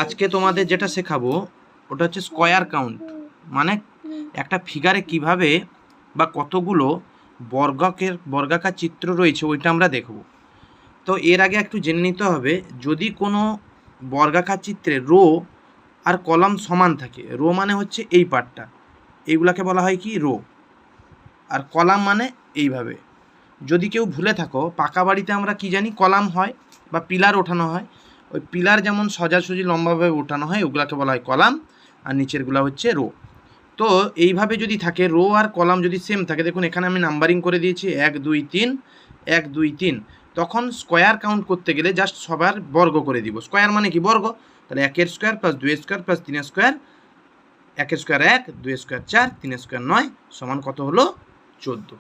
আজকে তোমাদের যেটা শেখাবো ওটা হচ্ছে স্কয়ার কাউন্ট, মানে একটা ফিগারে কিভাবে বা কতগুলো বর্গাকার চিত্র রয়েছে ওইটা আমরা দেখব। তো এর আগে একটু জেনে নিতে হবে, যদি কোনো বর্গাকার চিত্রে রো আর কলাম সমান থাকে, রো মানে হচ্ছে এই পার্টটা, এইগুলাকে বলা হয় কি রো, আর কলাম মানে এইভাবে। যদি কেউ ভুলে থাকো, পাকা বাড়িতে আমরা কি জানি কলাম হয় বা পিলার ওঠানো হয়, ওই পিলার যেমন সোজাসুজি লম্বাভাবে ওঠানো হয় ওগুলাকে বলা হয় কলাম, আর নিচেরগুলা হচ্ছে রো। তো এইভাবে যদি থাকে রো আর কলাম যদি সেম থাকে, দেখুন এখানে আমি নাম্বারিং করে দিয়েছি 1 2 3 1 2 3, তখন স্কোয়ার কাউন্ট করতে গেলে জাস্ট সবার বর্গ করে দিব। স্কোয়ার মানে কি বর্গ, তাহলে 1 square plus 2 square plus 3 square, 1 square 1, 2 square 4, 3 square 9 সমান কত হলো 14।